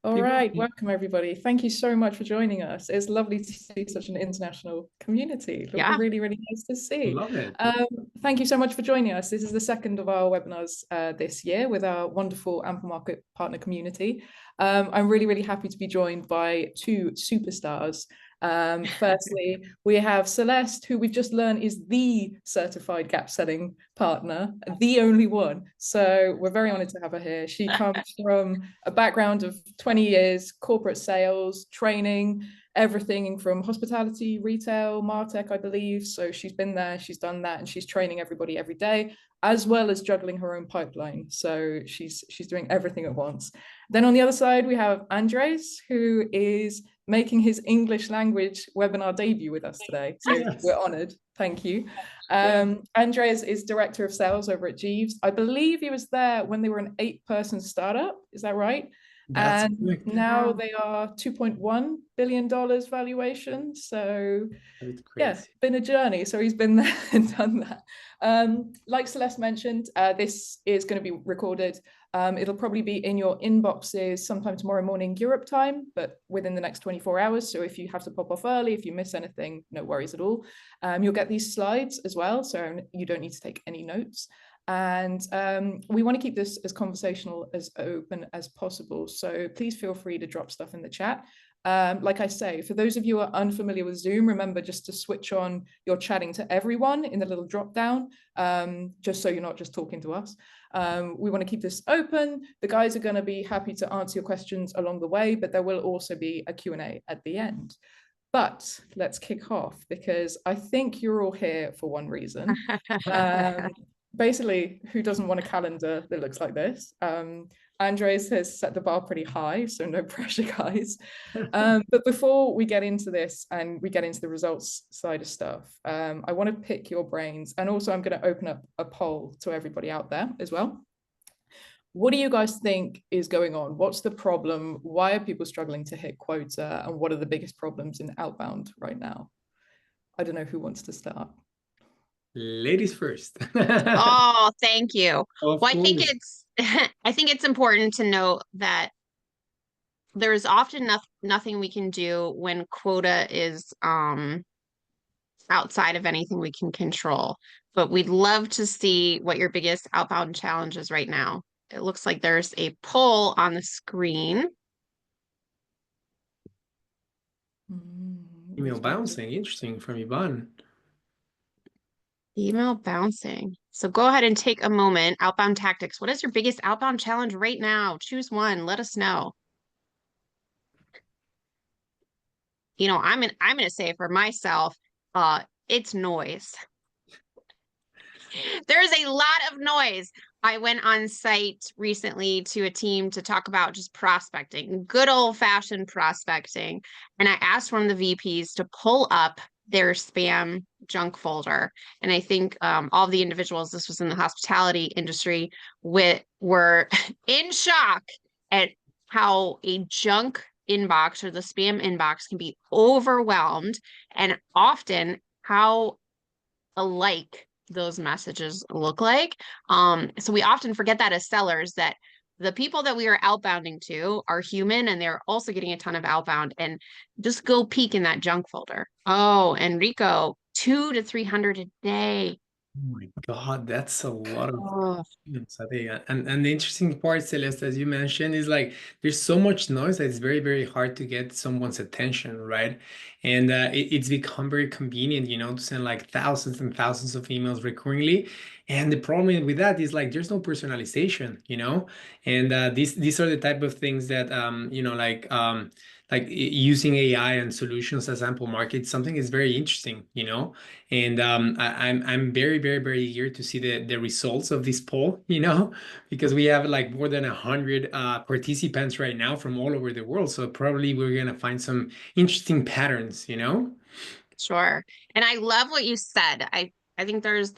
All People, right, welcome everybody. Thank you so much for joining us. It's lovely to see such an international community. Yeah. Really, really nice to see. love it. Um, Thank you so much for joining us. This is the second of our webinars this year with our wonderful Ample Market partner community. I'm really, really happy to be joined by two superstars. Firstly, we have Celeste, who we've just learned is the certified gap selling partner, the only one. So we're very honored to have her here. She comes from a background of 20 years, corporate sales, training, everything from hospitality, retail, MarTech, I believe. So she's been there, she's done that, and she's training everybody every day, as well as juggling her own pipeline. So she's doing everything at once. Then on the other side, we have Andrés, who is making his English language webinar debut with us today. So Yes. we're honored. Thank you. Yeah. Andrés is director of sales over at Jeeves. I believe he was there when they were an 8-person startup. Is that right? That's And correct. now they are $2.1 billion valuation. So That's yeah, crazy. been a journey. So he's been there and done that. Like Celeste mentioned, this is going to be recorded. It'll probably be in your inboxes sometime tomorrow morning, Europe time, but within the next 24 hours. So if you have to pop off early, if you miss anything, no worries at all. You'll get these slides as well, so you don't need to take any notes. And we want to keep this as conversational, as open as possible. So please feel free to drop stuff in the chat. Like I say, for those of you who are unfamiliar with Zoom, remember just to switch on your chatting to everyone in the little drop down, just so you're not just talking to us. We want to keep this open. The guys are going to be happy to answer your questions along the way, but there will also be a Q&A at the end. But let's kick off because I think you're all here for one reason. Basically, who doesn't want a calendar that looks like this? Andres has set the bar pretty high, so no pressure, guys. But before we get into this and we get into the results side of stuff, I want to pick your brains. And also, I'm going to open up a poll to everybody out there as well. What do you guys think is going on? What's the problem? Why are people struggling to hit quota? And what are the biggest problems in outbound right now? I don't know who wants to start. Ladies first. Oh, thank you. Of Well, I think course. it's I think it's important to note that there's often nothing we can do when quota is outside of anything we can control. But we'd love to see what your biggest outbound challenge is right now. It looks like there's a poll on the screen. Email bouncing. Interesting from Ivan. Email bouncing. So go ahead and take a moment. Outbound tactics. What is your biggest outbound challenge right now? Choose one. Let us know. You know, I'm gonna say for myself, it's noise. There's a lot of noise. I went on site recently to a team to talk about just prospecting, good old-fashioned prospecting. And I asked one of the VPs to pull up their spam junk folder. And I think all of the individuals, this was in the hospitality industry, were in shock at how a junk inbox or the spam inbox can be overwhelmed, and often how alike those messages look like. So we often forget that as sellers, that the people that we are outbounding to are human and they're also getting a ton of outbound. And just go peek in that junk folder. Oh, Enrico, 200 to 300 a day. Oh my God, that's a lot of Oh, students, I think. And the interesting part, Celeste, as you mentioned, is like there's so much noise that it's very, very hard to get someone's attention, right? And it's become very convenient, to send like thousands and thousands of emails recurringly. And the problem with that is like there's no personalization. And these are the type of things that using AI and solutions as ample market, something is very interesting. And I'm very, very, very eager to see the results of this poll, because we have like more than 100 participants right now from all over the world. So probably we're gonna find some interesting patterns. sure. And I love what you said. I think there's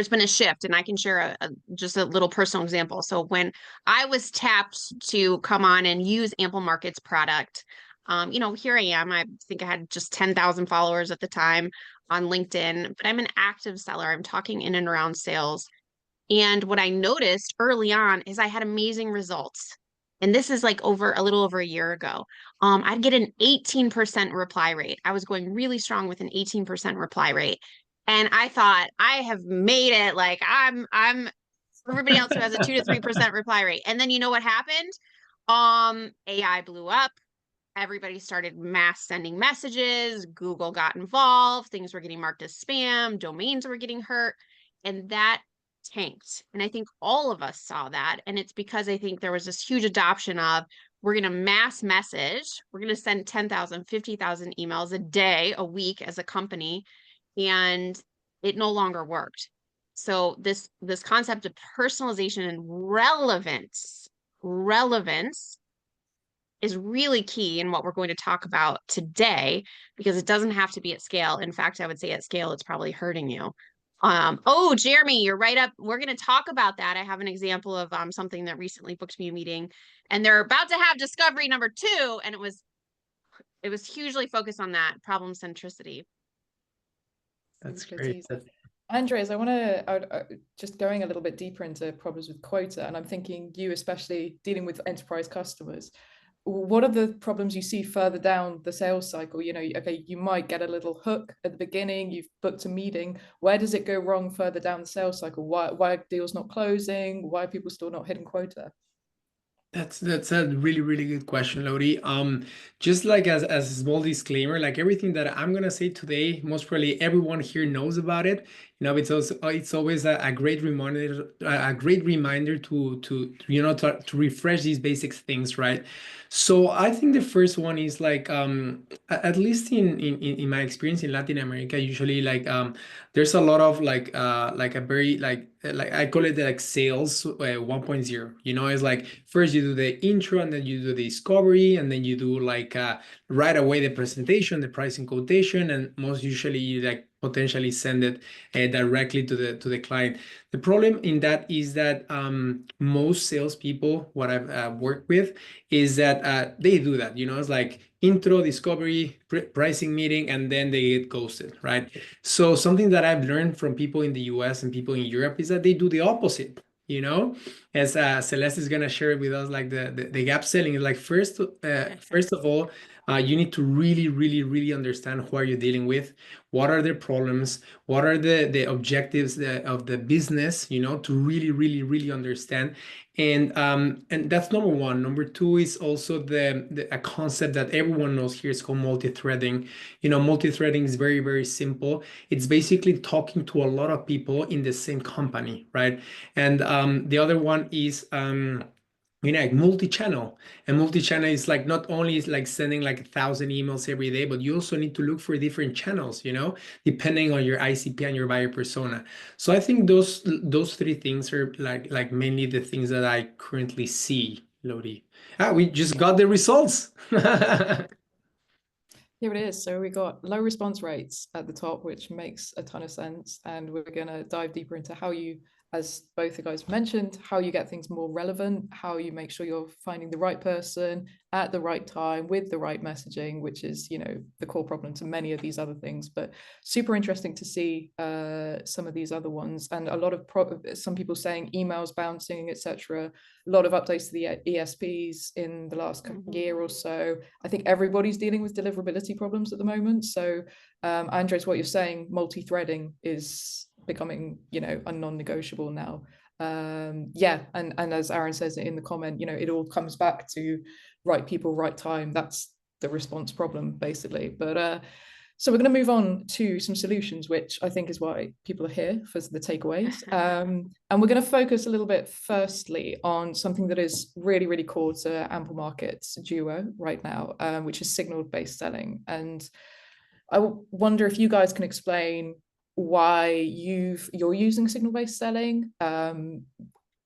been a shift, and I can share just a little personal example. So when I was tapped to come on and use Ample Markets product, here I am. I think I had just 10,000 followers at the time on LinkedIn, but I'm an active seller. I'm talking in and around sales. And what I noticed early on is I had amazing results. And this is like a little over a year ago. I'd get an 18% reply rate. I was going really strong with an 18% reply rate. And I thought I have made it. Like I'm everybody else who has a 2 to 3% reply rate. And then you know what happened? AI blew up. Everybody started mass sending messages. Google got involved. Things were getting marked as spam. Domains were getting hurt. And that tanked. And I think all of us saw that. And it's because I think there was this huge adoption of we're going to mass message. We're going to send 10,000, 50,000 emails a day, a week as a company. And it no longer worked. So this concept of personalization and relevance is really key in what we're going to talk about today, because it doesn't have to be at scale. In fact, I would say at scale, it's probably hurting you. Oh, Jeremy, you're right up. We're going to talk about that. I have an example of something that recently booked me a meeting, and they're about to have discovery number 2, and it was hugely focused on that problem centricity. That's great. Andrés, I want to just going a little bit deeper into problems with quota, and I'm thinking you, especially dealing with enterprise customers, what are the problems you see further down the sales cycle? You know, okay, you might get a little hook at the beginning, you've booked a meeting. Where does it go wrong further down the sales cycle? Why are deals not closing? Why are people still not hitting quota? That's a really, really good question, Lodi. Just like as a small disclaimer, like everything that I'm gonna say today, most probably everyone here knows about it. You know, it's always a great reminder, to you know, to refresh these basic things, right? So I think the first one is like at least in my experience in Latin America, usually like there's a lot of like a very like I call it like sales 1.0. You know, it's like first you do the intro, and then you do the discovery, and then you do like right away the presentation, the pricing quotation, and most usually you like potentially send it directly to the client. The problem in that is that most salespeople, what I've worked with, is that they do that. You know, it's like intro, discovery, pricing meeting, and then they get ghosted, right? So something that I've learned from people in the US and people in Europe is that they do the opposite. You know, as Celeste is gonna share with us, like the gap selling is like first of all, you need to really understand who are you dealing with, what are their problems, what are the objectives of the business, you know, to really understand. And that's number one. Number two is also a concept that everyone knows here is called multi-threading. You know, multi-threading is very simple. It's basically talking to a lot of people in the same company, right? And the other one is you know, like multi-channel. And multi-channel is like not only is like sending like 1,000 emails every day, but you also need to look for different channels, you know, depending on your ICP and your buyer persona. So I think those three things are like mainly the things that I currently see, Lodi. We just got the results. Here it is. So we got low response rates at the top, which makes a ton of sense. And we're going to dive deeper into how you, as both the guys mentioned, how you get things more relevant, how you make sure you're finding the right person at the right time with the right messaging, which is, you know, the core problem to many of these other things. But super interesting to see some of these other ones, and a lot of some people saying emails bouncing, etc. A lot of updates to the ESPs in the last year or so. I think everybody's dealing with deliverability problems at the moment. So Andrés, what you're saying, multi-threading is becoming, you know, a non-negotiable now. Yeah, and as Aaron says in the comment, you know, it all comes back to right people, right time. That's the response problem, basically. But so we're going to move on to some solutions, which I think is why people are here, for the takeaways. And we're going to focus a little bit firstly on something that is really core to Ample Markets Duo right now, which is signal-based selling. And I wonder if you guys can explain why you're using signal-based selling,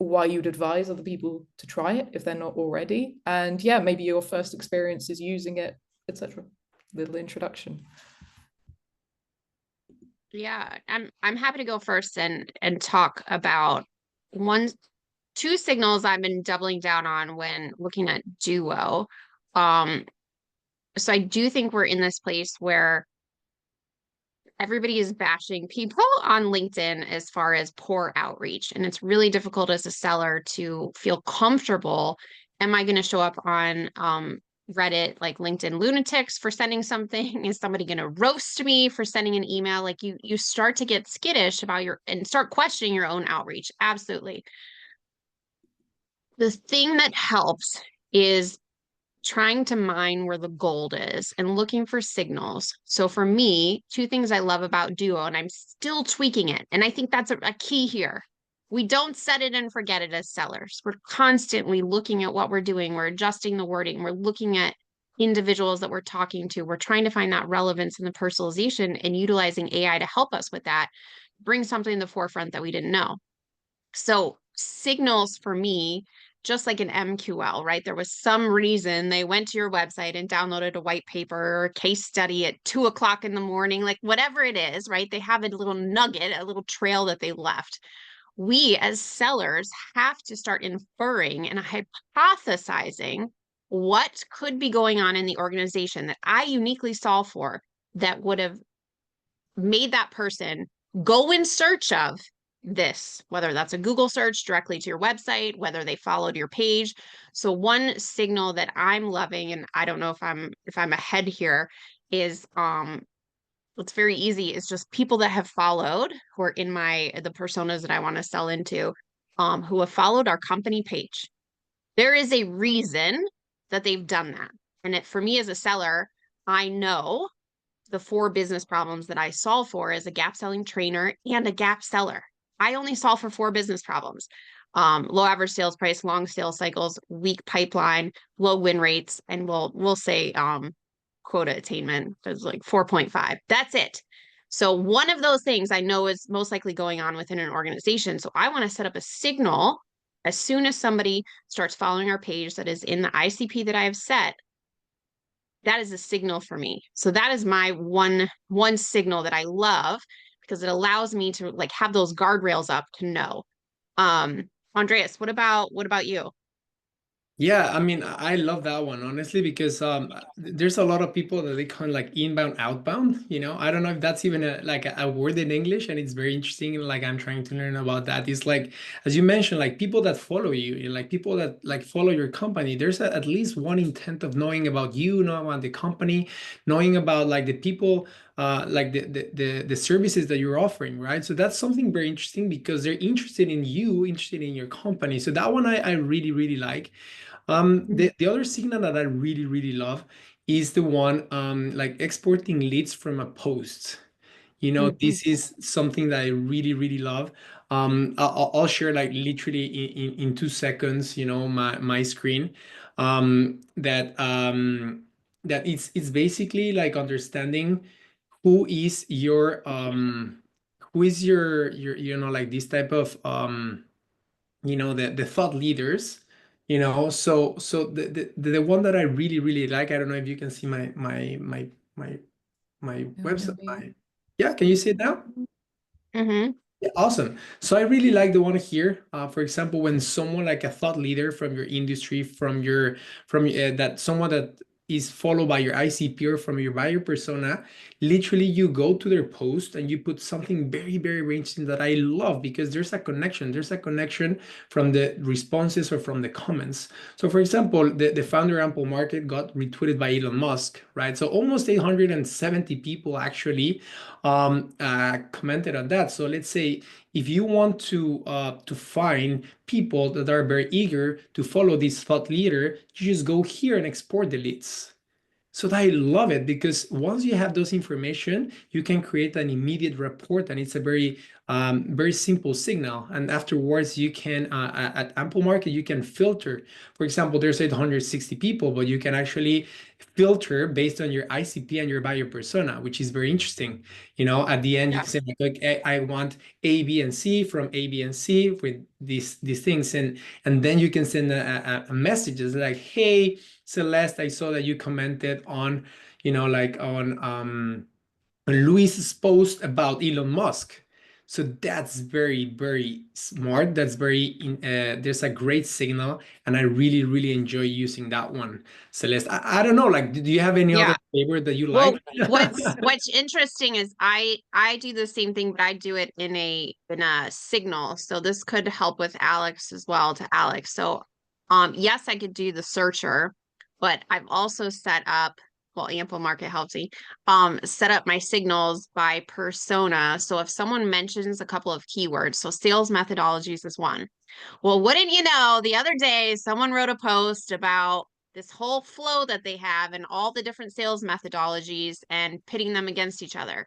why you'd advise other people to try it if they're not already, and yeah, maybe your first experiences using it, etc. Little introduction. Yeah, I'm happy to go first and talk about two signals I've been doubling down on when looking at Duo. So I do think we're in this place where everybody is bashing people on LinkedIn as far as poor outreach. And it's really difficult as a seller to feel comfortable. Am I going to show up on Reddit, like LinkedIn lunatics for sending something? Is somebody going to roast me for sending an email? Like you start to get skittish about and start questioning your own outreach. Absolutely. The thing that helps is trying to mine where the gold is and looking for signals. So for me, two things I love about Duo, and I'm still tweaking it. And I think that's a key here. We don't set it and forget it as sellers. We're constantly looking at what we're doing. We're adjusting the wording. We're looking at individuals that we're talking to. We're trying to find that relevance in the personalization and utilizing AI to help us with that, bring something in the forefront that we didn't know. So signals for me, just like an MQL, right? There was some reason they went to your website and downloaded a white paper or a case study at 2 o'clock in the morning, like whatever it is, right? They have a little nugget, a little trail that they left. We as sellers have to start inferring and hypothesizing what could be going on in the organization that I uniquely solve for that would have made that person go in search of this, whether that's a Google search directly to your website, whether they followed your page. So one signal that I'm loving, and I don't know if I'm ahead here, is it's very easy. It's just people that have followed who are in the personas that I want to sell into, who have followed our company page. There is a reason that they've done that. And for me as a seller, I know the 4 business problems that I solve for as a gap selling trainer and a gap seller. I only solve for 4 business problems. Low average sales price, long sales cycles, weak pipeline, low win rates, and we'll say quota attainment is like 4.5. That's it. So one of those things I know is most likely going on within an organization. So I want to set up a signal as soon as somebody starts following our page that is in the ICP that I have set. That is a signal for me. So that is my one signal that I love, because it allows me to like have those guardrails up to know. Andreas, what about you? Yeah, I mean, I love that one, honestly, because there's a lot of people that they call like inbound, outbound, you know. I don't know if that's even a word in English, and it's very interesting. Like I'm trying to learn about that. It's like, as you mentioned, like people that follow you, like people that like follow your company, there's at least one intent of knowing about you, knowing about the company, knowing about like the people, like the services that you're offering, right? So that's something very interesting because they're interested in you, interested in your company. So that one I really, really like. The other signal that I really, really love is the one like exporting leads from a post. You know, this is something that I really, really love. I'll share like literally in 2 seconds, you know, my screen. That it's basically like understanding who is your you know, like this type of you know, the thought leaders, you know. So the one that I really, really like, I don't know if you can see my website. Yeah, can you see it now? Mm-hmm. Yeah, awesome. So I really like the one here. For example, when someone like a thought leader from your industry, from that someone that is followed by your ICP or from your buyer persona, literally you go to their post and you put something very, very interesting that I love, because there's a connection. There's a connection from the responses or from the comments. So for example, the founder Ample Market got retweeted by Elon Musk, right? So almost 870 people actually commented on that. So let's say if you want to find people that are very eager to follow this thought leader, you just go here and export the leads. So I love it, because once you have those information, you can create an immediate report, and it's a very simple signal. And afterwards, you can at Ample Market, you can filter. For example, there's 860 people, but you can actually filter based on your ICP and your buyer persona, which is very interesting. You know, at the end, you can say like, I want A, B, and C from A, B, and C with these things, and then you can send a messages like, hey, Celeste, I saw that you commented on, you know, like on Luis's post about Elon Musk. So that's very, very smart. That's very, there's a great signal, and I really, really enjoy using that one, Celeste. I don't know, like, do you have any other Yeah. favorite that you Well, like? what's interesting is I do the same thing, but I do it in a signal. So this could help with Alex as well, to Alex. So yes, I could do the searcher, but I've also set up, well, Ample Market helps me set up my signals by persona. So if someone mentions a couple of keywords, so sales methodologies is one. Well, wouldn't you know, the other day someone wrote a post about this whole flow that they have and all the different sales methodologies and pitting them against each other.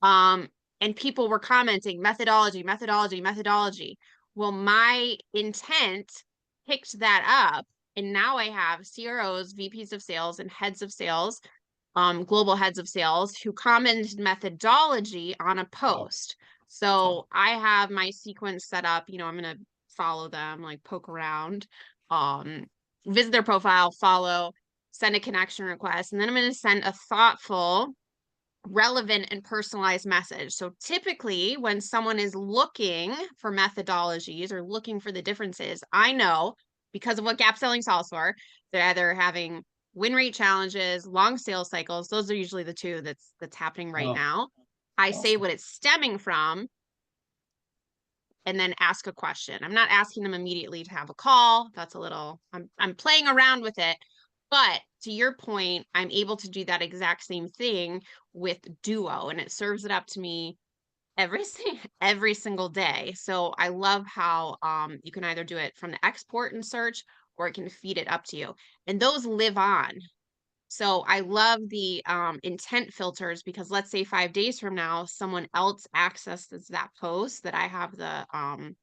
And people were commenting methodology, methodology, methodology. Well, my intent picked that up. And now I have CROs, VPs of sales, and heads of sales, global heads of sales who commented methodology on a post. So I have my sequence set up, you know, I'm going to follow them, like poke around, visit their profile, follow, send a connection request, and then I'm going to send a thoughtful, relevant, and personalized message. So typically when someone is looking for methodologies or looking for the differences, I know because of what gap selling solves for, they're either having win rate challenges, long sales cycles. Those are usually the two that's happening right now. I say what it's stemming from, and then ask a question. I'm not asking them immediately to have a call. That's a little, I'm playing around with it. But to your point, I'm able to do that exact same thing with Duo, and it serves it up to me every single day. So I love how you can either do it from the export and search, or it can feed it up to you. And those live on. So I love the intent filters, because let's say 5 days from now, someone else accesses that post that I have the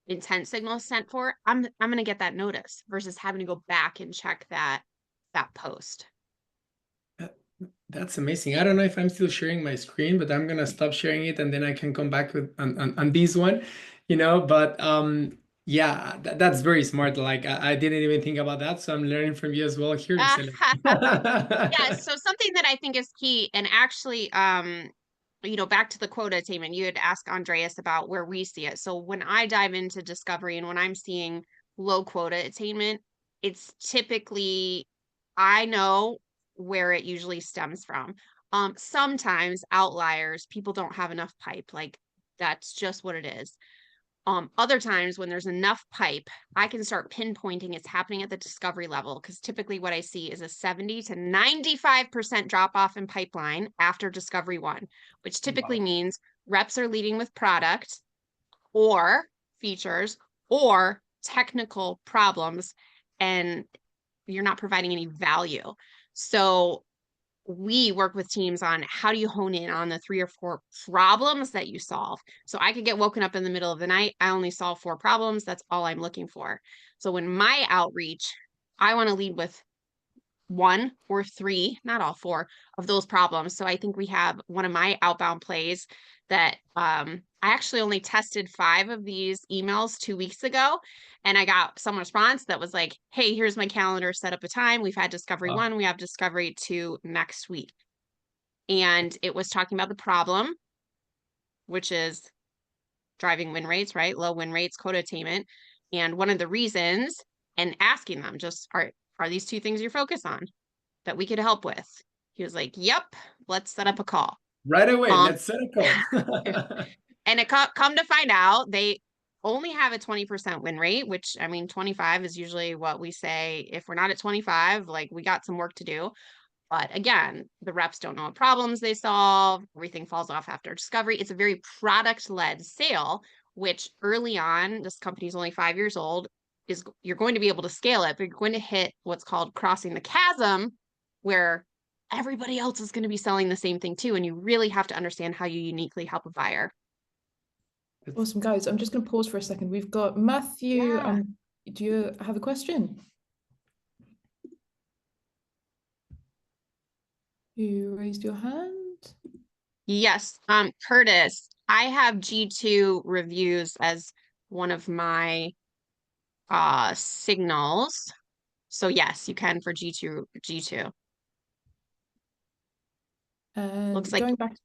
intent signal sent for, I'm going to get that notice versus having to go back and check that post. That's amazing. I don't know if I'm still sharing my screen, but I'm gonna stop sharing it and then I can come back with on this one, but yeah, that's very smart. Like I didn't even think about that, so I'm learning from you as well here. Yeah, so something that I think is key, and actually back to the quota attainment, you had asked Andreas about where we see it. So when I dive into discovery and when I'm seeing low quota attainment, it's typically, I know where it usually stems from. Sometimes outliers, people don't have enough pipe, like that's just what it is. Other times when there's enough pipe, I can start pinpointing it's happening at the discovery level, because typically what I see is a 70 to 95% drop off in pipeline after discovery 1, which typically means reps are leading with product or features or technical problems, and you're not providing any value. So we work with teams on how do you hone in on the 3 or 4 problems that you solve. So I could get woken up in the middle of the night. I only solve 4 problems. That's all I'm looking for. So when my outreach, I want to lead with 1 or 3, not all 4 of those problems. So I think we have one of my outbound plays that I actually only tested 5 of these emails 2 weeks ago. And I got some response that was like, hey, here's my calendar, set up a time. We've had discovery 1, we have discovery 2 next week. And it was talking about the problem, which is driving win rates, right? Low win rates, quota attainment. And one of the reasons, and asking them just, are these 2 things you're focused on that we could help with? He was like, yep, let's set up a call. Right away, let's set a call. And it come to find out, they only have a 20% win rate, which, I mean, 25 is usually what we say. If we're not at 25, like, we got some work to do. But again, the reps don't know what problems they solve. Everything falls off after discovery. It's a very product-led sale, which early on, this company is only 5 years old, you're going to be able to scale it, but you're going to hit what's called crossing the chasm, where everybody else is going to be selling the same thing too. And you really have to understand how you uniquely help a buyer. Awesome, guys. I'm just going to pause for a second. We've got Matthew. Yeah. Do you have a question? You raised your hand. Yes. Curtis, I have G2 reviews as one of my signals. So yes, you can for G2. And looks like going back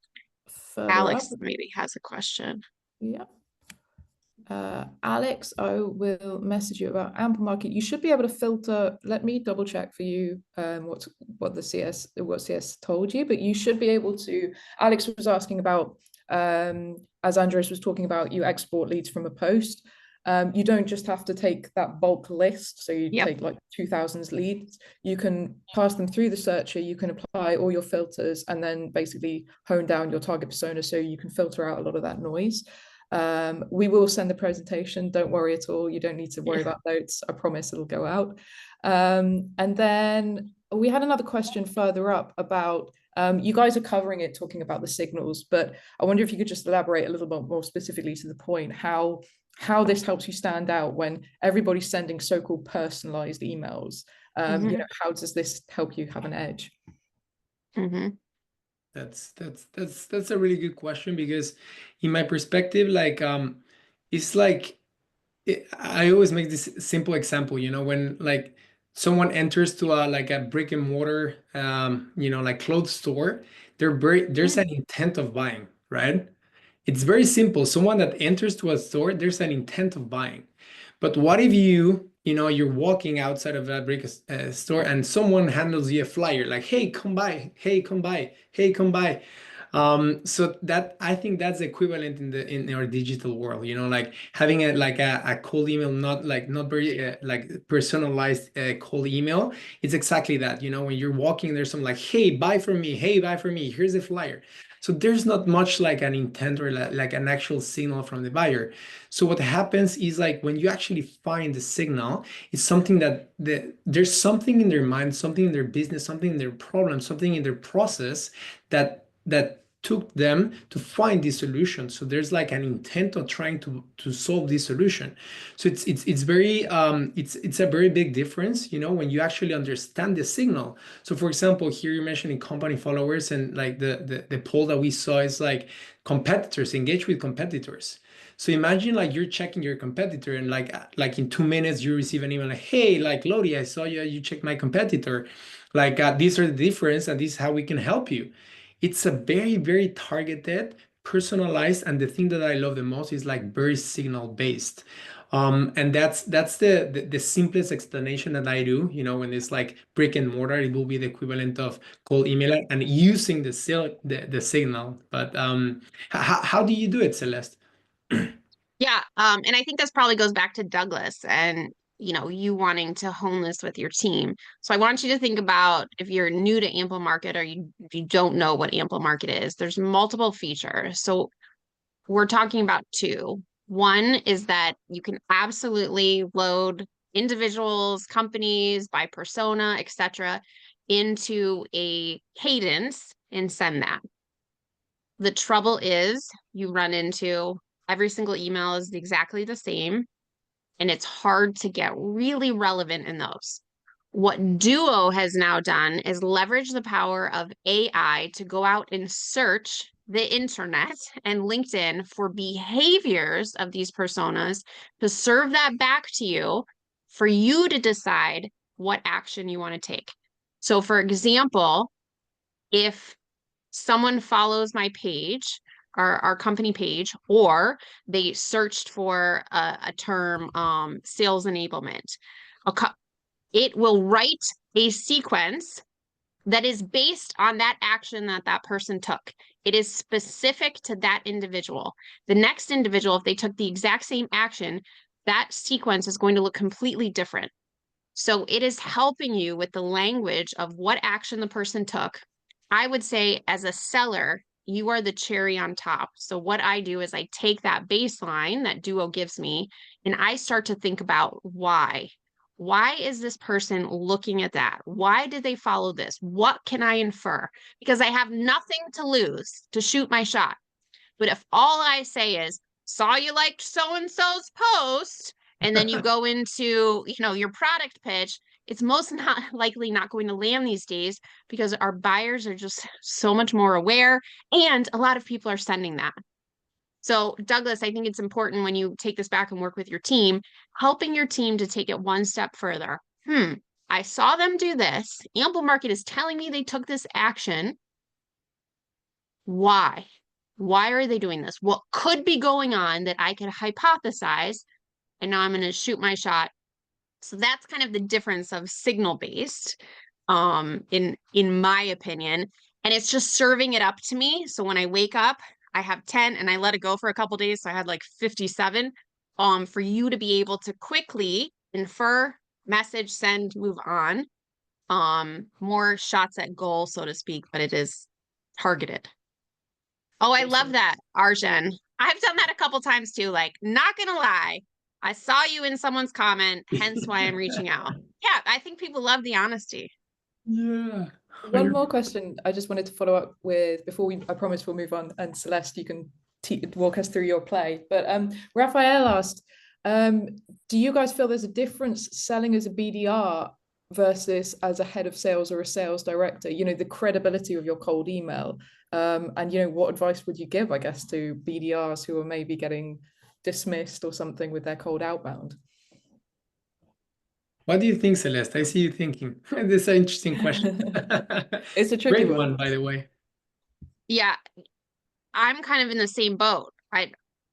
further Alex up, maybe has a question. Yeah. Alex, I will message you about ample market. You should be able to filter. Let me double check for you what CS told you, but you should be able to. Alex was asking about as Andres was talking about, you export leads from a post. You don't just have to take that bulk list. So you take like 2,000 leads. You can pass them through the searcher. You can apply all your filters and then basically hone down your target persona so you can filter out a lot of that noise. We will send the presentation. Don't worry at all. You don't need to worry about notes. I promise it'll go out. And then we had another question further up about, you guys are covering it, talking about the signals, but I wonder if you could just elaborate a little bit more specifically to the point, how this helps you stand out when everybody's sending so-called personalized emails. You know, how does this help you have an edge? That's a really good question, because in my perspective, like it's like I always make this simple example, you know, when like someone enters to a like a brick and mortar you know, like clothes store, there's an intent of buying, right? It's very simple. Someone that enters to a store, there's an intent of buying. But what if you know, you're walking outside of a brick store and someone handles you a flyer like, hey, come by, hey, come by, hey, come by. So that, I think that's equivalent in our digital world, you know, like having a cold email, not very like personalized cold email. It's exactly that, you know, when you're walking, there's some like, hey, buy from me, hey, buy from me, here's a flyer. So there's not much like an intent or like an actual signal from the buyer. So what happens is like when you actually find the signal, it's something that there's something in their mind, something in their business, something in their problem, something in their process that took them to find this solution. So there's like an intent of trying to solve this solution. So it's very it's a very big difference, you know, when you actually understand the signal. So for example, here you're mentioning company followers, and like the poll that we saw is like competitors, engage with competitors. So imagine like you're checking your competitor, and like in 2 minutes you receive an email like, hey, like Lodi, I saw you checked my competitor. Like these are the difference, and this is how we can help you. It's a very, very targeted, personalized, and the thing that I love the most is like very signal based. And that's the simplest explanation that I do. You know, when it's like brick and mortar, it will be the equivalent of cold email and using the signal. But how do you do it, Celeste? Yeah, and I think this probably goes back to Douglas and you know, you wanting to hone this with your team. So I want you to think about, if you're new to Ample Market or you don't know what Ample Market is, there's multiple features. So we're talking about two. One is that you can absolutely load individuals, companies by persona, etc., into a cadence and send that. The trouble is you run into every single email is exactly the same, and it's hard to get really relevant in those. What Duo has now done is leverage the power of AI to go out and search the internet and LinkedIn for behaviors of these personas to serve that back to you for you to decide what action you want to take. So for example, if someone follows my page, our company page, or they searched for a term, sales enablement, it will write a sequence that is based on that action that that person took. It is specific to that individual. The next individual, if they took the exact same action, that sequence is going to look completely different. So it is helping you with the language of what action the person took. I would say as a seller, you are the cherry on top. So what I do is I take that baseline that Duo gives me, and I start to think about why. Why is this person looking at that? Why did they follow this? What can I infer? Because I have nothing to lose to shoot my shot. But if all I say is, saw you liked so-and-so's post, and then you go into, you know, your product pitch, it's most not likely not going to land these days because our buyers are just so much more aware, and a lot of people are sending that. So Douglas, I think it's important when you take this back and work with your team, helping your team to take it one step further. I saw them do this. Ample Market is telling me they took this action. Why? Why are they doing this? What could be going on that I could hypothesize? And now I'm going to shoot my shot. So that's kind of the difference of signal based, in my opinion. And it's just serving it up to me. So when I wake up, I have 10 and I let it go for a couple days. So I had like 57. For you to be able to quickly infer, message, send, move on. More shots at goal, so to speak, but it is targeted. Oh, I love that, Arjun. I've done that a couple times too. Like, not gonna lie, I saw you in someone's comment, hence why I'm reaching out. Yeah, I think people love the honesty. Yeah. One more question I just wanted to follow up with before I promise we'll move on, and Celeste, you can walk us through your play. But Raphael asked, do you guys feel there's a difference selling as a BDR versus as a head of sales or a sales director? You know, the credibility of your cold email, and you know, what advice would you give, I guess, to BDRs who are maybe getting dismissed or something with their cold outbound? What do you think, Celeste? I see you thinking. This is an interesting question. It's a tricky Great one, by the way. Yeah, I'm kind of in the same boat.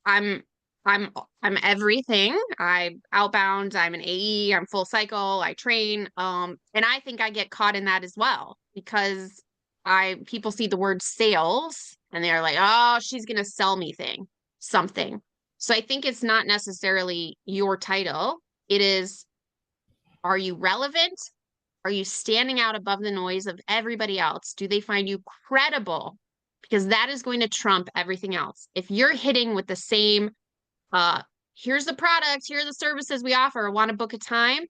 I'm I'm everything. I'm outbound, I'm an AE, I'm full cycle, I train. And I think I get caught in that as well because people see the word sales and they're like, oh, she's gonna sell me something. So I think it's not necessarily your title. It is, are you relevant? Are you standing out above the noise of everybody else? Do they find you credible? Because that is going to trump everything else. If you're hitting with the same, here's the product, here are the services we offer, want to book a time,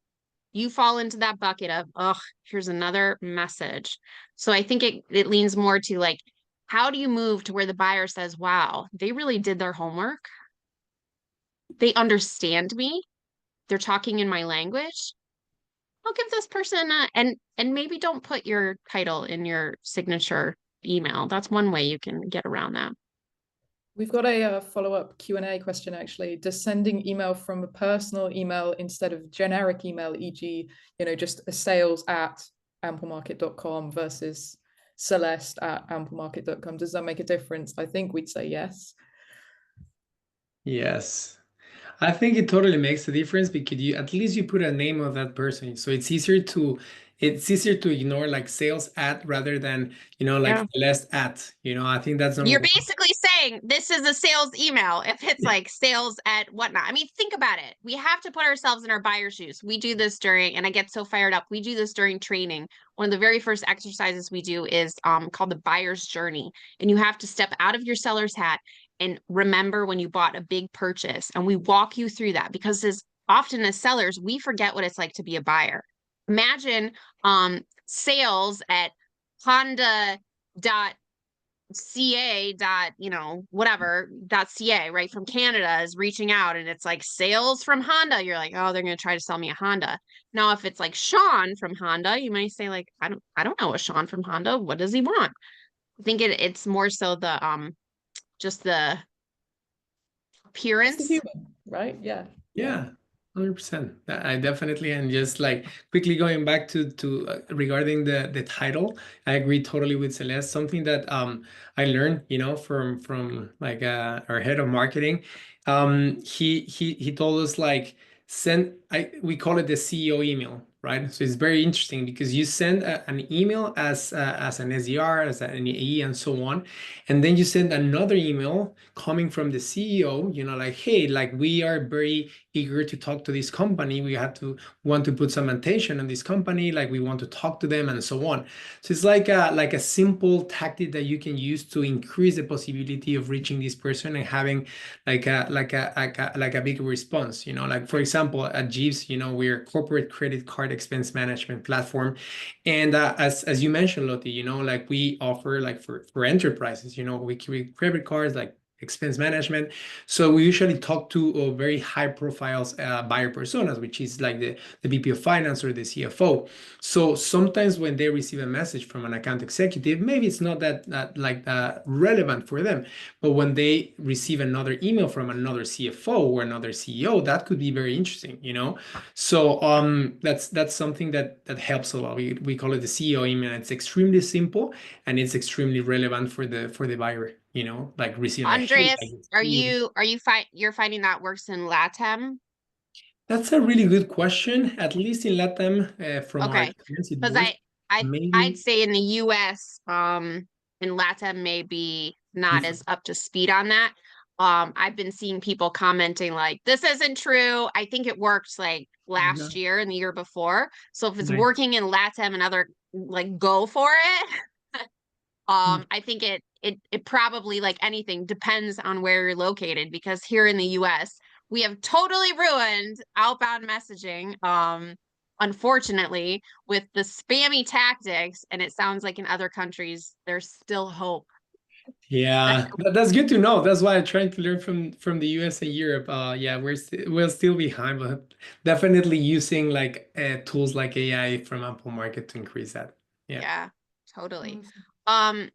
you fall into that bucket of, oh, here's another message. So I think it leans more to like, how do you move to where the buyer says, wow, they really did their homework. They understand me. They're talking in my language. I'll give this person and maybe don't put your title in your signature email. That's one way you can get around that. We've got a follow-up Q&A question, actually. Does sending email from a personal email instead of generic email, e.g., you know, just a sales@amplemarket.com versus celeste@amplemarket.com, does that make a difference? I think we'd say yes. Yes. I think it totally makes a difference because at least you put a name of that person. So it's easier to ignore like sales at rather than, like Celeste at, I think that's number You're one. basically saying this is a sales email if it's like sales at whatnot. I mean, think about it. We have to put ourselves in our buyer's shoes. We do this and I get so fired up. We do this during training. One of the very first exercises we do is called the buyer's journey. And you have to step out of your seller's hat and remember when you bought a big purchase. And we walk you through that because often as sellers, we forget what it's like to be a buyer. Imagine sales at Honda.ca, whatever.ca, right, from Canada is reaching out and it's like sales from Honda. You're like, oh, they're going to try to sell me a Honda. Now, if it's like Sean from Honda, you might say like, I don't know a Sean from Honda. What does he want? I think it's more so the just the appearance. It's the human, right? Yeah. Yeah. 100%. I definitely, and just like quickly going back to regarding the title, I agree totally with Celeste. Something that I learned, from like our head of marketing. He told us like we call it the CEO email, right? So it's very interesting because you send an email as an SDR, as an AE, and so on, and then you send another email coming from the CEO, like, hey, like we are very eager to talk to this company. We want to put some attention on this company, like we want to talk to them and so on. So it's like a simple tactic that you can use to increase the possibility of reaching this person and having like a big response. Like for example, at Jeeves, we're a corporate credit card expense management platform, and as you mentioned, Lottie, like we offer like for enterprises, we create credit cards like expense management. So we usually talk to very high profiles buyer personas, which is like the VP of finance or the CFO. So sometimes when they receive a message from an account executive, maybe it's not that relevant for them, but when they receive another email from another CFO or another CEO, that could be very interesting, So that's something that helps a lot. We call it the CEO email. It's extremely simple and it's extremely relevant for the buyer. you know, like receive a hey, Andres, you're finding that works in LATAM? That's a really good question. At least in Latam, from our Okay. experience, it Because works. I'd Maybe. say in the US, in LATAM maybe not as up to speed on that. I've been seeing people commenting like, this isn't true. I think it worked like last Mhm. year and the year before. So if it's Nice. working in LATAM and other, like, go for it. I think it probably, like anything, depends on where you're located, because here in the US, we have totally ruined outbound messaging, unfortunately, with the spammy tactics, and it sounds like in other countries there's still hope. Yeah, that's good to know. That's why I'm trying to learn from the US and Europe. Yeah, we're still behind, but definitely using like tools like AI from Apple Market to increase that. Yeah. Yeah, totally. Awesome.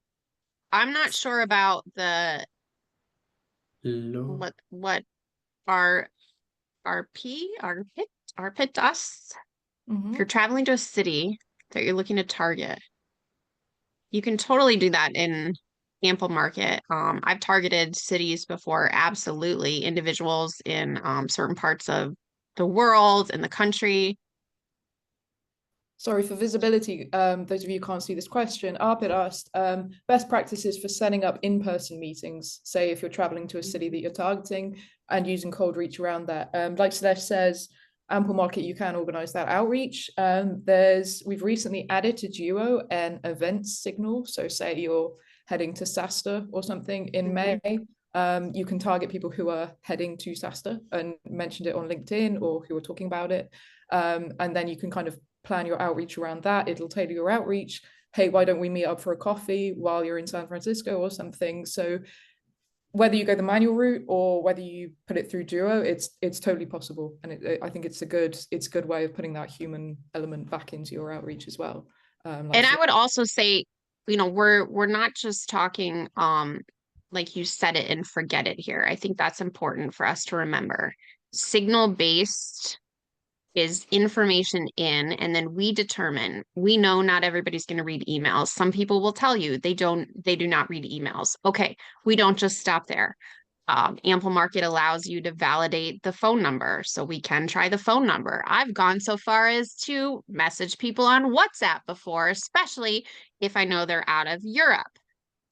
I'm not sure about the Low. what our RPIT does. If you're traveling to a city that you're looking to target, you can totally do that in Ample Market. I've targeted cities before, absolutely. Individuals in certain parts of the world and the country. Sorry for visibility. Those of you who can't see this question, Arpit asked, best practices for setting up in-person meetings, say if you're traveling to a city that you're targeting and using cold reach around that. Like Celeste says, Ample Market, you can organize that outreach. We've recently added to Duo an events signal. So say you're heading to SASTA or something in May, you can target people who are heading to SASTA and mentioned it on LinkedIn or who are talking about it. And then you can kind of plan your outreach around that. It'll tailor your outreach. Hey, why don't we meet up for a coffee while you're in San Francisco or something? So whether you go the manual route or whether you put it through Duo, it's totally possible, and I think it's a good way of putting that human element back into your outreach as well. And I would also say, we're not just talking like you set it and forget it here. I think that's important for us to remember. Signal based is information in, and then we know not everybody's going to read emails. Some people will tell you they do not read emails. Okay, we don't just stop there. Ample Market allows you to validate the phone number, so we can try the phone number. I've gone so far as to message people on WhatsApp before, especially if I know they're out of Europe,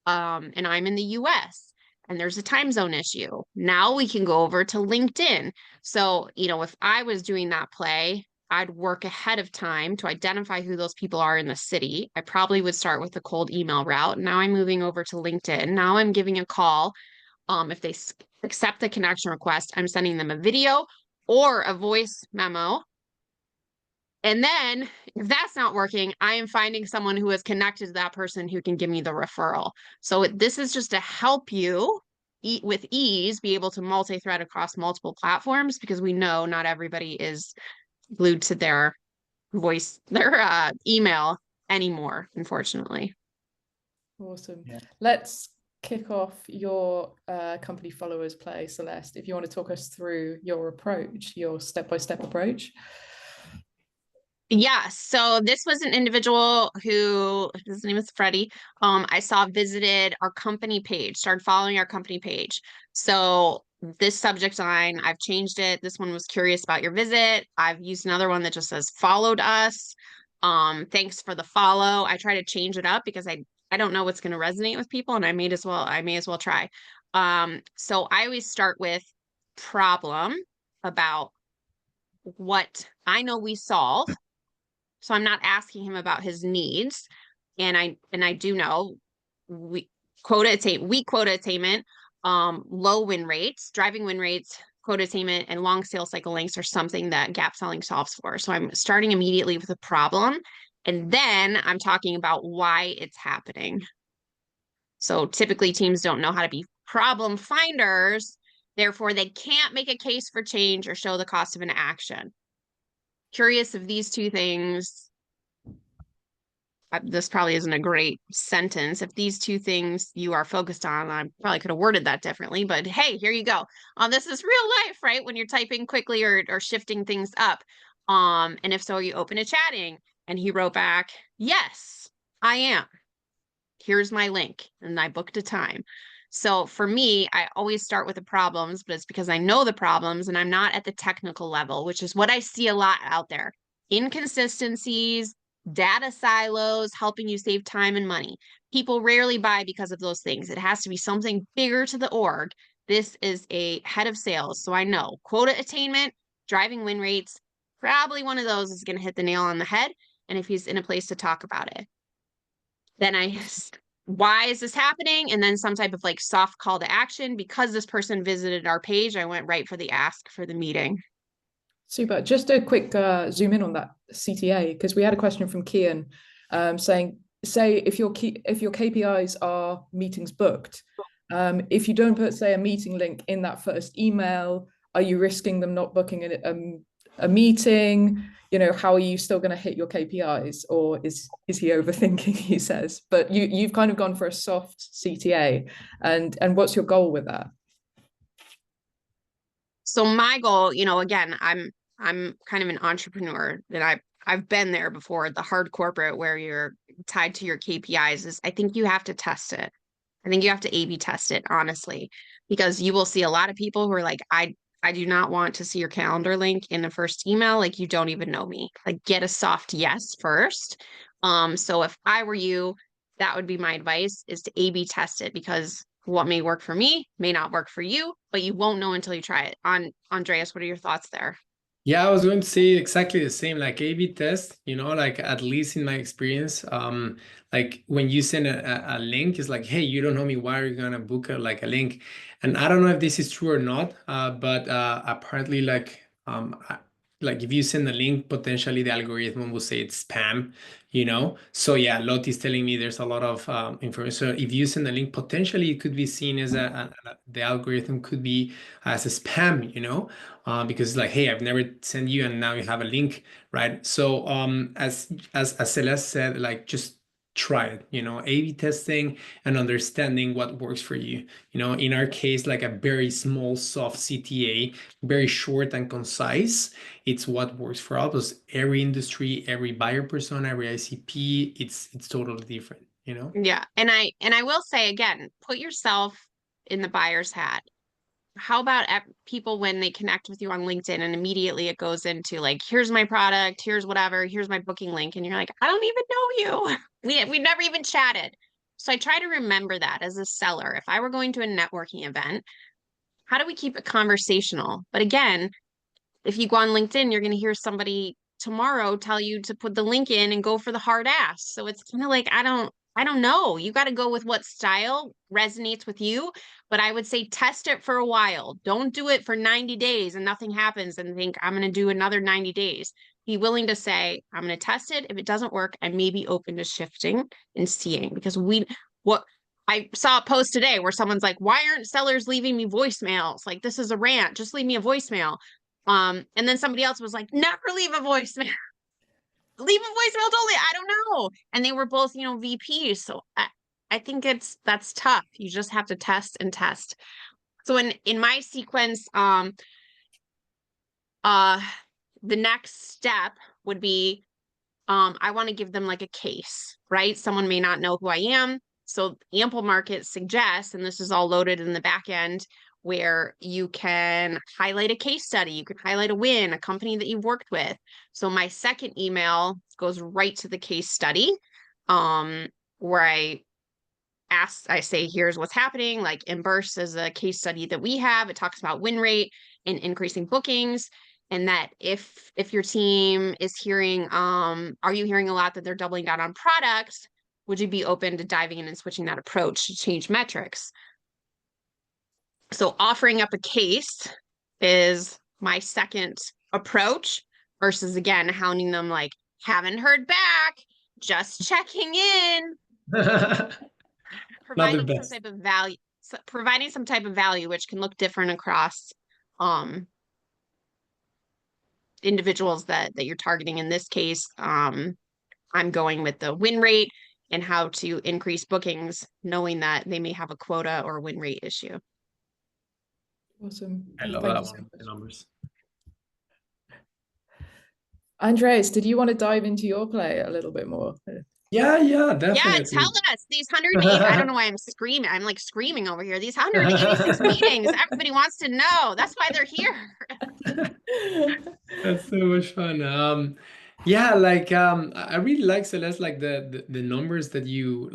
and I'm in the US. And there's a time zone issue. Now we can go over to LinkedIn. So, if I was doing that play, I'd work ahead of time to identify who those people are in the city. I probably would start with a cold email route. Now I'm moving over to LinkedIn. Now I'm giving a call. If they accept the connection request, I'm sending them a video or a voice memo. And then if that's not working, I am finding someone who is connected to that person who can give me the referral. So this is just to help you with ease be able to multi-thread across multiple platforms, because we know not everybody is glued to their email anymore, unfortunately. Awesome. Yeah. Let's kick off your company followers play, Celeste. If you want to talk us through your approach, your step-by-step approach. Yeah, so this was an individual who, his name is Freddie. I saw visited our company page, started following our company page. So this subject line, I've changed it. This one was curious about your visit. I've used another one that just says followed us. Thanks for the follow. I try to change it up because I don't know what's going to resonate with people, and I may as well try. So I always start with problem about what I know we solve. So I'm not asking him about his needs. And I do know weak quota attainment, low win rates, driving win rates, quota attainment, and long sales cycle lengths are something that gap selling solves for. So I'm starting immediately with a problem, and then I'm talking about why it's happening. So typically teams don't know how to be problem finders. Therefore, they can't make a case for change or show the cost of an action. Curious if these two things, this probably isn't a great sentence. If these two things you are focused on, I probably could have worded that differently, but hey, here you go. This is real life, right? When you're typing quickly or shifting things up. And if so, you open a chatting, and he wrote back, yes, I am. Here's my link. And I booked a time. So for me, I always start with the problems, but it's because I know the problems and I'm not at the technical level, which is what I see a lot out there. Inconsistencies, data silos, helping you save time and money. People rarely buy because of those things. It has to be something bigger to the org. This is a head of sales. So I know quota attainment, driving win rates, probably one of those is going to hit the nail on the head. And if he's in a place to talk about it, then why is this happening? And then some type of like soft call to action. Because this person visited our page, I went right for the ask for the meeting. Super. Just a quick zoom in on that CTA, because we had a question from Kian saying, say if your KPIs are meetings booked, if you don't put, say, a meeting link in that first email, are you risking them not booking a meeting? You know, how are you still going to hit your KPIs? Or is he overthinking, he says? But you've kind of gone for a soft CTA. And what's your goal with that? So my goal, you know, again, I'm kind of an entrepreneur, and I've been there before, the hard corporate where you're tied to your KPIs. Is I think you have to test it. I think you have to A/B test it, honestly, because you will see a lot of people who are like, I do not want to see your calendar link in the first email. Like, you don't even know me. Like, get a soft yes first. So if I were you, that would be my advice, is to A/B test it, because what may work for me may not work for you, but you won't know until you try it. Andreas, what are your thoughts there? Yeah, I was going to say exactly the same, like A/B test, like at least in my experience, like when you send a link, it's like, hey, you don't know me, why are you gonna book a link? And I don't know if this is true or not, but apparently like if you send a link, potentially the algorithm will say it's spam, So yeah, Lot is telling me there's a lot of information. So if you send a link, potentially it could be seen as the algorithm could be as a spam, because it's like, hey, I've never sent you, and now you have a link, right? So as Celeste said, like, just try it, A/B testing and understanding what works for you. In our case, like a very small, soft CTA, very short and concise, it's what works for us. Every industry, every buyer persona, every ICP, it's totally different, Yeah. And I will say again, put yourself in the buyer's hat. How about people when they connect with you on LinkedIn and immediately it goes into like, here's my product, here's whatever, here's my booking link. And you're like, I don't even know you. We never even chatted. So I try to remember that as a seller. If I were going to a networking event, how do we keep it conversational? But again, if you go on LinkedIn, you're going to hear somebody tomorrow tell you to put the link in and go for the hard ass. So it's kind of like, I don't know. You got to go with what style resonates with you. But I would say test it for a while. Don't do it for 90 days and nothing happens and think I'm going to do another 90 days. Be willing to say, I'm going to test it. If it doesn't work, I may be open to shifting and seeing, because I saw a post today where someone's like, why aren't sellers leaving me voicemails? Like, this is a rant. Just leave me a voicemail. And then somebody else was like, never leave a voicemail. Leave a voicemail totally. I don't know. And they were both, VPs. So I think that's tough. You just have to test and test. So in my sequence, the next step would be, I want to give them like a case, right? Someone may not know who I am. So Ample Market suggests, and this is all loaded in the back end, where you can highlight a case study, you can highlight a win, a company that you've worked with. So my second email goes right to the case study, where I say, here's what's happening. Like, Emburse is a case study that we have. It talks about win rate and increasing bookings. And that if your team is hearing, are you hearing a lot that they're doubling down on products? Would you be open to diving in and switching that approach to change metrics? So offering up a case is my second approach, versus, again, hounding them like, haven't heard back, just checking in. Providing some type of value, which can look different across individuals that you're targeting. In this case, I'm going with the win rate and how to increase bookings, knowing that they may have a quota or win rate issue. Awesome. I love that one, the numbers. Andres, did you want to dive into your play a little bit more? Yeah, Yeah, definitely. tell us these 180. I don't know why I'm screaming. I'm like screaming over here. These 186 meetings. Everybody wants to know. That's why they're here. That's so much fun. Yeah, like I really like Celeste, like the numbers that you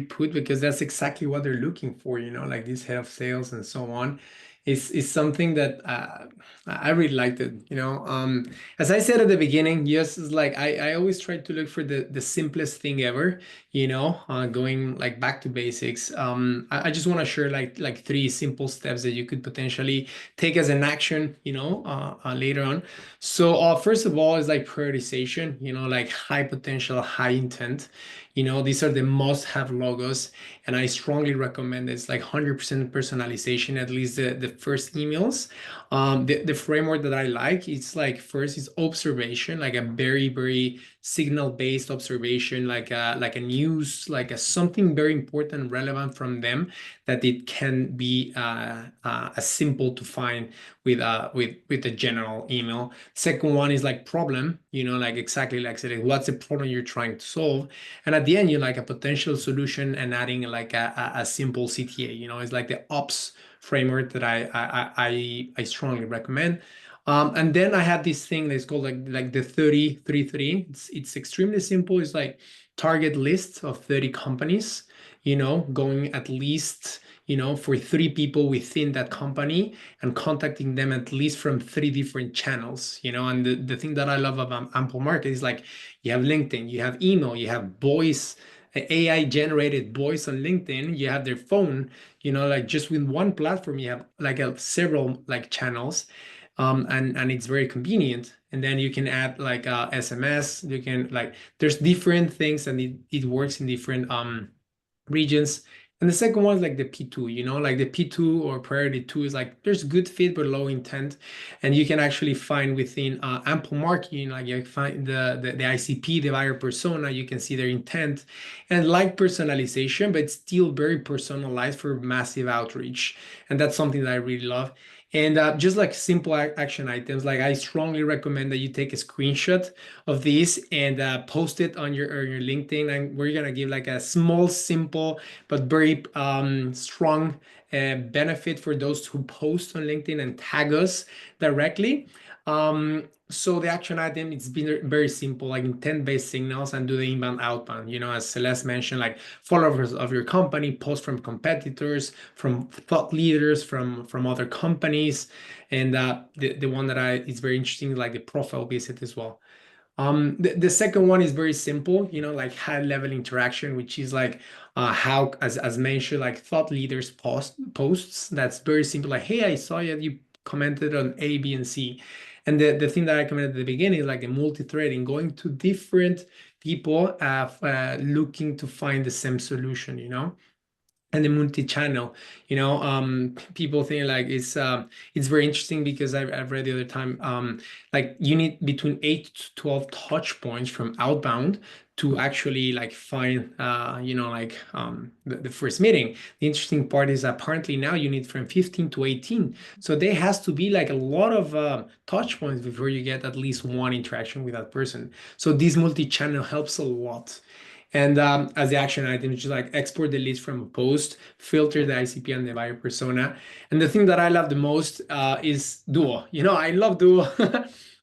put, because that's exactly what they're looking for, like this head of sales and so on. Is something that I really liked it, As I said at the beginning, yes, it's like I always try to look for the simplest thing ever, going like back to basics. I just want to share like three simple steps that you could potentially take as an action, later on. So first of all is like prioritization, like high potential, high intent. These are the must-have logos, and I strongly recommend it's like 100% personalization, at least the first emails. The framework that I like, it's like first is observation, like a very, very signal-based observation, like a news, like a something very important, relevant from them, that it can be as simple to find with the general email. Second one is like problem, like exactly like said, what's the problem you're trying to solve? And at the end, you like a potential solution, and adding like a simple CTA, it's like the ops framework that I strongly recommend. And then I have this thing that's called like the 30-3-3. It's extremely simple. It's like target list of 30 companies, going at least, for 3 people within that company, and contacting them at least from 3 different channels, And the thing that I love about Ample Market is like you have LinkedIn, you have email, you have voice, AI generated voice on LinkedIn, you have their phone, like just with one platform, you have like several like channels. And it's very convenient. And then you can add like SMS, you can like, there's different things, and it works in different regions. And the second one is like the P2, like the P2 or priority 2 is like there's good fit but low intent. And you can actually find within ample marketing, like you find the ICP, the buyer persona, you can see their intent, and like personalization, but still very personalized for massive outreach. And that's something that I really love. And just like simple action items, like I strongly recommend that you take a screenshot of these and post it on your LinkedIn. And we're gonna give like a small, simple, but very strong benefit for those who post on LinkedIn and tag us directly. So the action item, it's been very simple, like intent-based signals, and do the inbound, outbound. As Celeste mentioned, like followers of your company, post from competitors, from thought leaders, from other companies, and the one that is very interesting, like the profile visit as well. The second one is very simple, like high level interaction, which is like how, as mentioned, like thought leaders posts. That's very simple. Like, hey, I saw you commented on A, B, and C. And the thing that I commented at the beginning is like a multi-threading, going to different people looking to find the same solution, and the multi-channel, people think like it's very interesting, because I've read the other time, like you need between 8 to 12 touch points from outbound to actually like find the first meeting. The interesting part is apparently now you need from 15 to 18, so there has to be like a lot of touch points before you get at least one interaction with that person. So this multi-channel helps a lot. And as the action item, just like export the list from a post, filter the ICP and the buyer persona. And the thing that I love the most is Duo. I love Duo.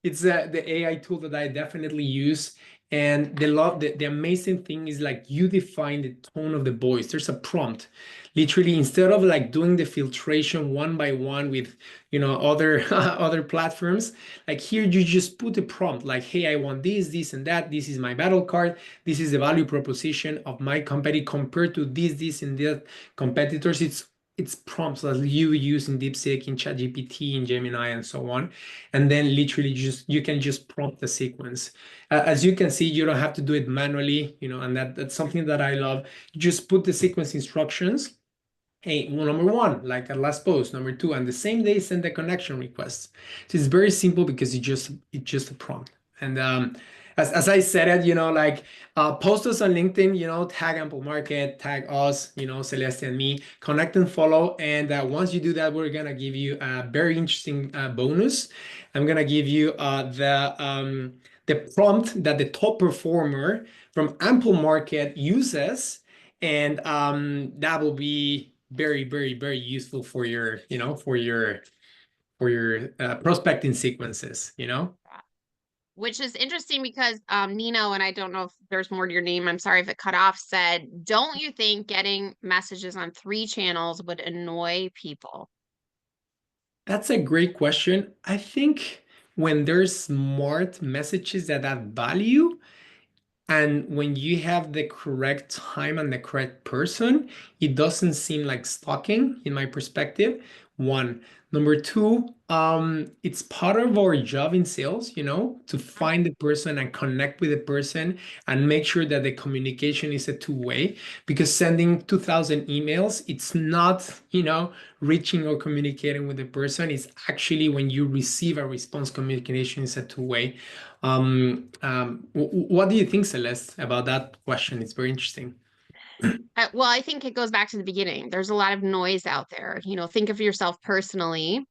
It's the AI tool that I definitely use. And the amazing thing is like you define the tone of the voice. There's a prompt. Literally, instead of like doing the filtration one by one with other other platforms, like here you just put a prompt like, hey, I want this, and that. This is my battle card. This is the value proposition of my company compared to this, and that competitors. It's prompts that you use in DeepSeek, in ChatGPT, in Gemini, and so on. And then literally you can just prompt the sequence. As you can see, you don't have to do it manually, and that's something that I love. You just put the sequence instructions. Hey, well, number one, like a last post. Number two, and the same day send the connection request. So it's very simple because it's just a prompt. And as I said it, like post us on LinkedIn, tag Ample Market, tag us, Celeste and me, connect and follow. And once you do that, we're gonna give you a very interesting bonus. I'm gonna give you the prompt that the top performer from Ample Market uses, and that will be very, very, very useful for your, prospecting sequences, Which is interesting because Nino, and I don't know if there's more to your name, I'm sorry if it cut off, said, don't you think getting messages on 3 channels would annoy people? That's a great question. I think when there's smart messages that add value, and when you have the correct time and the correct person, it doesn't seem like stalking in my perspective. One. Number two, it's part of our job in sales, to find the person and connect with the person and make sure that the communication is a two-way. Because sending 2,000 emails, it's not, reaching or communicating with the person. It's actually when you receive a response, communication is a two-way. What do you think, Celeste, about that question? It's very interesting. Well, I think it goes back to the beginning. There's a lot of noise out there. Think of yourself personally.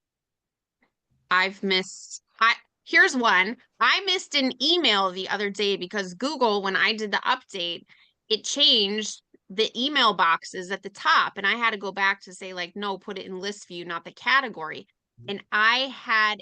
Here's one. I missed an email the other day because Google, when I did the update, it changed the email boxes at the top. And I had to go back to say, like, no, put it in list view, not the category. And I had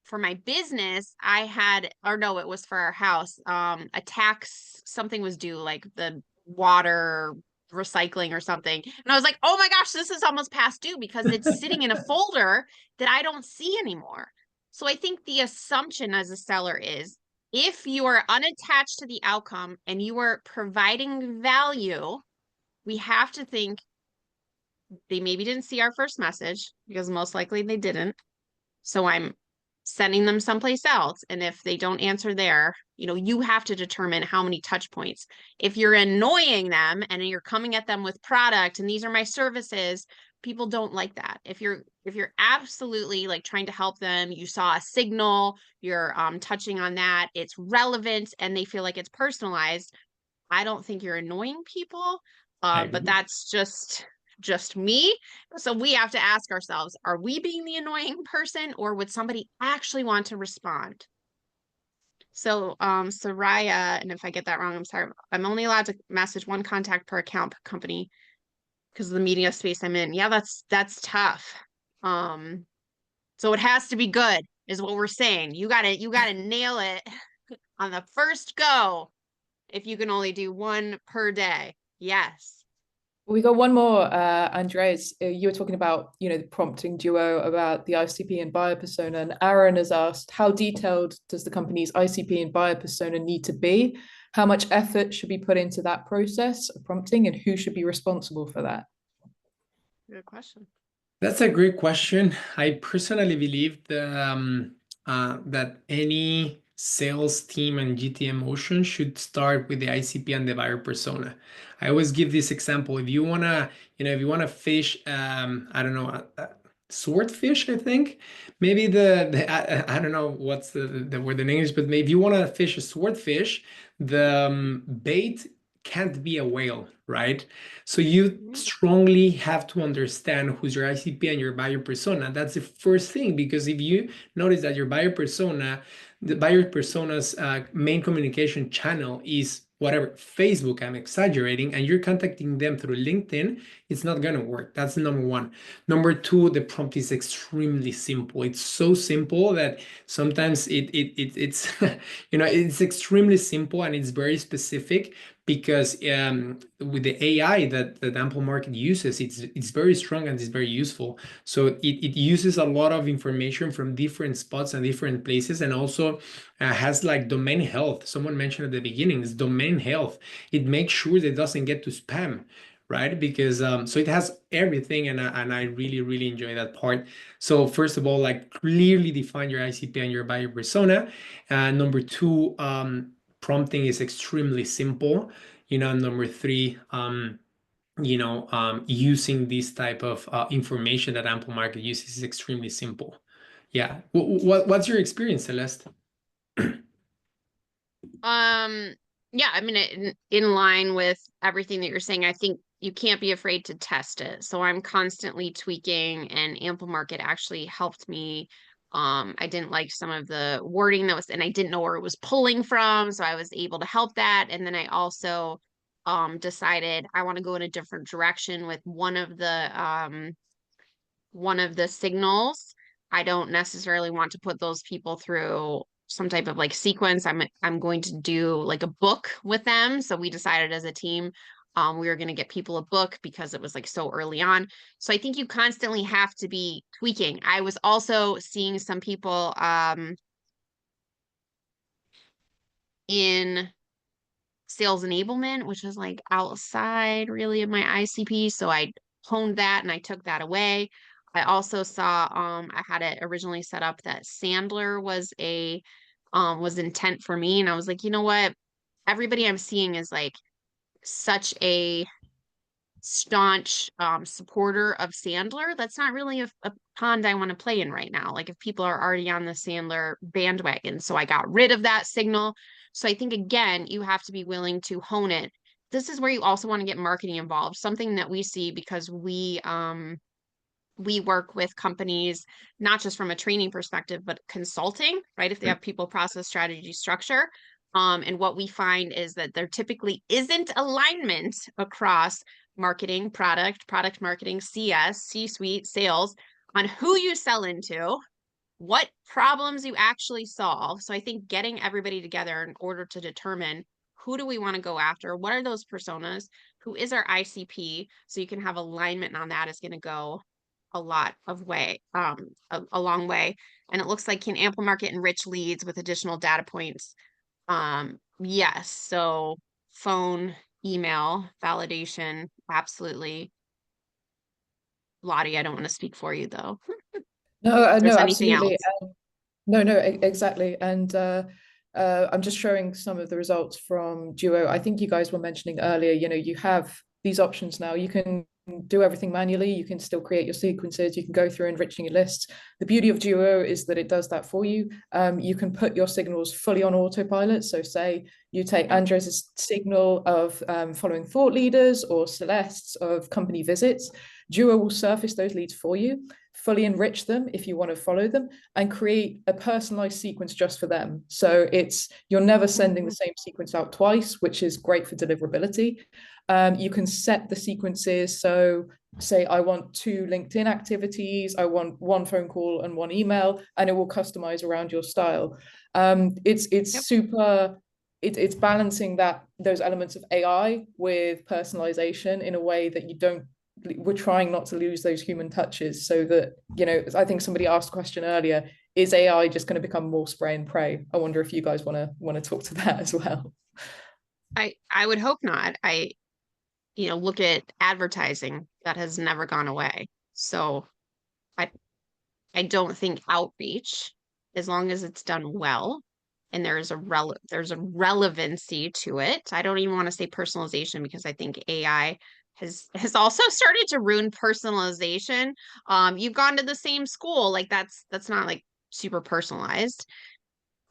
for my business, it was for our house, a tax, something was due, like the water recycling or something. And I was like, oh my gosh, this is almost past due because it's sitting in a folder that I don't see anymore. So I think the assumption as a seller is if you are unattached to the outcome and you are providing value, we have to think they maybe didn't see our first message, because most likely they didn't. So I'm sending them someplace else. And if they don't answer there, you have to determine how many touch points. If you're annoying them and you're coming at them with product and these are my services, people don't like that. If you're absolutely like trying to help them, you saw a signal, you're touching on that, it's relevant, and they feel like it's personalized, I don't think you're annoying people. But that's just me. So we have to ask ourselves, are we being the annoying person, or would somebody actually want to respond? So Soraya, and if I get that wrong, I'm sorry, I'm only allowed to message 1 contact per account per company because of the media space I'm in. Yeah, that's tough. So it has to be good is what we're saying. You gotta nail it on the first go if you can only do 1 per day. Yes. We got one more, Andrés. You were talking about, the prompting duo about the ICP and buyer persona, and Aaron has asked, how detailed does the company's ICP and buyer persona need to be? How much effort should be put into that process of prompting, and who should be responsible for that? Good question. That's a great question. I personally believe that any sales team and GTM motion should start with the ICP and the buyer persona. I always give this example. If you wanna fish, I don't know, swordfish, I think. Maybe I don't know what's the word in English, but maybe if you wanna fish a swordfish, the bait can't be a whale, right? So you strongly have to understand who's your ICP and your buyer persona. That's the first thing, because if you notice that your the buyer persona's main communication channel is whatever, Facebook, I'm exaggerating, and you're contacting them through LinkedIn, it's not gonna work. That's number one. Number two, the prompt is extremely simple. It's so simple that sometimes it's it's extremely simple, and it's very specific, because with the AI that Ample Market uses, it's very strong and it's very useful. So it uses a lot of information from different spots and different places, and also has like domain health. Someone mentioned at the beginning, it's domain health. It makes sure that it doesn't get to spam, right? Because so it has everything, and I really, really enjoy that part. So first of all, like, clearly define your ICP and your buyer persona. Number two, prompting is extremely simple. Number three, using this type of information that Ample Market uses is extremely simple. Yeah. What's your experience, Celeste? Yeah, I mean, in line with everything that you're saying, I think you can't be afraid to test it. So I'm constantly tweaking, and Ample Market actually helped me I didn't like some of the wording that was, and I didn't know where it was pulling from. So I was able to help that. And then I also decided I want to go in a different direction with one of the signals. I don't necessarily want to put those people through some type of like sequence. I'm going to do like a book with them. So we decided as a team, we were going to get people a book because it was like so early on. So I think you constantly have to be tweaking. I was also seeing some people in sales enablement, which is like outside really of my ICP. So I honed that and I took that away. I also saw I had it originally set up that Sandler was intent for me. And I was like, you know what? Everybody I'm seeing is like such a staunch supporter of Sandler. That's not really a pond I want to play in right now. Like if people are already on the Sandler bandwagon. So I got rid of that signal. So I think again, you have to be willing to hone it. This is where you also want to get marketing involved. Something that we see because we work with companies, not just from a training perspective, but consulting, right? If they have people, process, strategy, structure. And what we find is that there typically isn't alignment across marketing, product marketing, CS, C-suite, sales, on who you sell into, what problems you actually solve. So I think getting everybody together in order to determine who do we want to go after, what are those personas, who is our ICP, so you can have alignment on that is going to go a lot of way, a long way. And it looks like can ample market enrich leads with additional data points. Yes, so phone, email, validation, absolutely. Lottie, I don't want to speak for you though. No, If no, there's anything absolutely. else. No, exactly. And I'm just showing some of the results from Duo. I think you guys were mentioning earlier, you have these options now. You can do everything manually. You can still create your sequences. You can go through enriching your lists. The beauty of Duo is that it does that for you. You can put your signals fully on autopilot. So say you take Andres' signal of following thought leaders or Celeste's of company visits. Duo will surface those leads for you, fully enrich them if you want to follow them, and create a personalized sequence just for them. So you're never sending the same sequence out twice, which is great for deliverability. You can set the sequences. So say I want 2 LinkedIn activities, I want 1 phone call and 1 email, and it will customize around your style. It's balancing those elements of AI with personalization in a way that we're trying not to lose those human touches, so that, I think somebody asked a question earlier, is AI just going to become more spray and pray? I wonder if you guys want to talk to that as well. I would hope not. Look at advertising, that has never gone away. So I don't think outreach, as long as it's done well and there's a relevancy to it. I don't even want to say personalization, because I think AI has also started to ruin personalization. You've gone to the same school, like that's not like super personalized.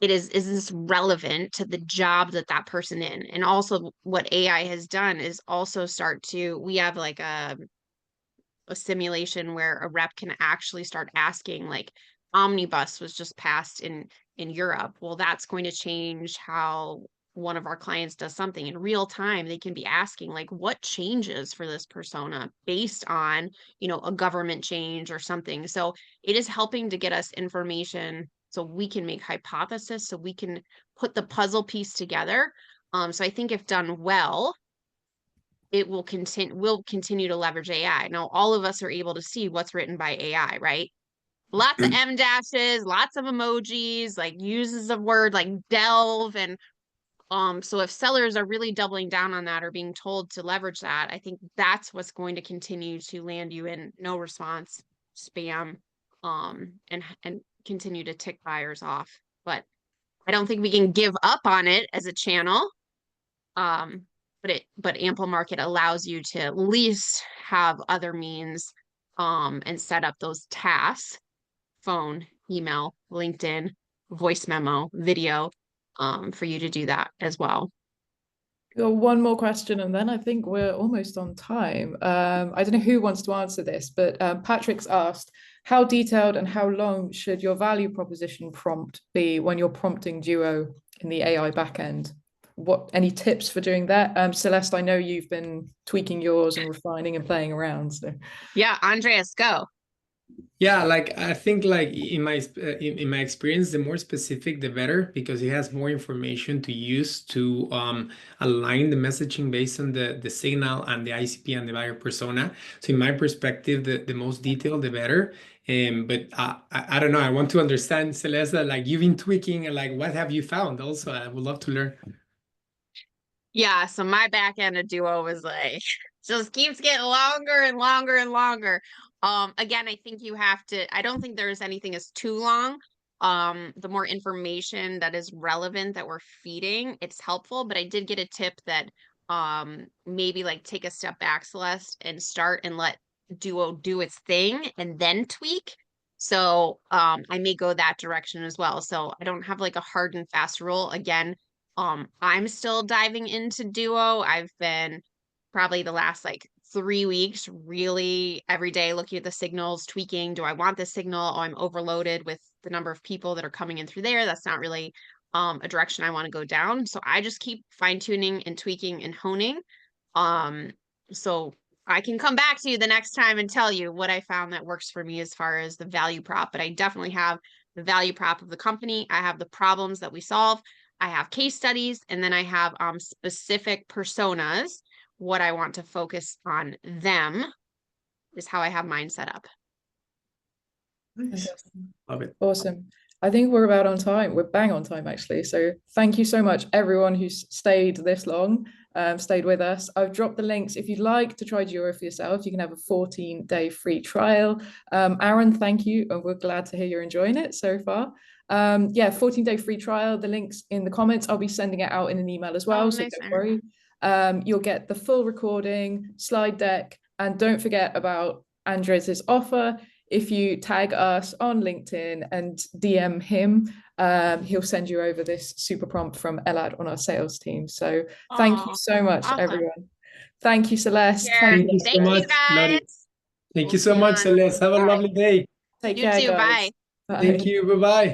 Is this relevant to the job that person in? And also what AI has done is also we have like a simulation where a rep can actually start asking, like omnibus was just passed in Europe. Well, that's going to change how one of our clients does something in real time. They can be asking, like, what changes for this persona based on, a government change or something. So it is helping to get us information so we can make hypothesis, so we can put the puzzle piece together. So I think if done well, it will continue to leverage AI. Now, all of us are able to see what's written by AI, right? Lots of M dashes, lots of emojis, like uses of word like delve. And so if sellers are really doubling down on that or being told to leverage that, I think that's what's going to continue to land you in no response, spam, and continue to tick buyers off. But I don't think we can give up on it as a channel. But ample market allows you to at least have other means and set up those tasks: phone, email, LinkedIn, voice memo, video, for you to do that as well. One more question, and then I think we're almost on time. I don't know who wants to answer this, but Patrick's asked, how detailed and how long should your value proposition prompt be when you're prompting Duo in the AI backend? Any tips for doing that? Celeste, I know you've been tweaking yours and refining and playing around. So Yeah, Andreas, go. Yeah, like I think like in my experience, the more specific the better, because it has more information to use to align the messaging based on the signal and the ICP and the buyer persona. So in my perspective, the most detailed the better. But I don't know. I want to understand, Celeste, like you've been tweaking and like what have you found? Also, I would love to learn. Yeah, so my back end of Duo was like just keeps getting longer and longer and longer. Again, I think you have to, I don't think there's anything is too long. The more information that is relevant that we're feeding, it's helpful. But I did get a tip that maybe like take a step back, Celeste, and start and let Duo do its thing and then tweak. So I may go that direction as well. So I don't have like a hard and fast rule. Again, I'm still diving into Duo. I've been probably the last like 3 weeks really every day looking at the signals, tweaking. Do I want this signal? Oh, I'm overloaded with the number of people that are coming in through there. That's not really a direction I want to go down. So I just keep fine-tuning and tweaking and honing. So I can come back to you the next time and tell you what I found that works for me as far as the value prop. But I definitely have the value prop of the company. I have the problems that we solve. I have case studies, and then I have specific personas. What I want to focus on them is how I have mine set up. Nice. Love it. Awesome. I think we're about on time. We're bang on time, actually. So thank you so much, everyone who's stayed this long, stayed with us. I've dropped the links. If you'd like to try Duo for yourself, you can have a 14-day free trial. Aaron, thank you. And we're glad to hear you're enjoying it so far. Yeah, 14-day free trial. The link's in the comments. I'll be sending it out in an email as well. Oh, so nice, don't worry. You'll get the full recording, slide deck, and don't forget about Andres's offer. If you tag us on LinkedIn and DM him, he'll send you over this super prompt from Elad on our sales team. So thank you so much, everyone. Thank you, Celeste. Thank you so much, guys. Thank you so much, Celeste. Have a lovely day. Take care, You too. guys. Bye. Thank you. Bye-bye.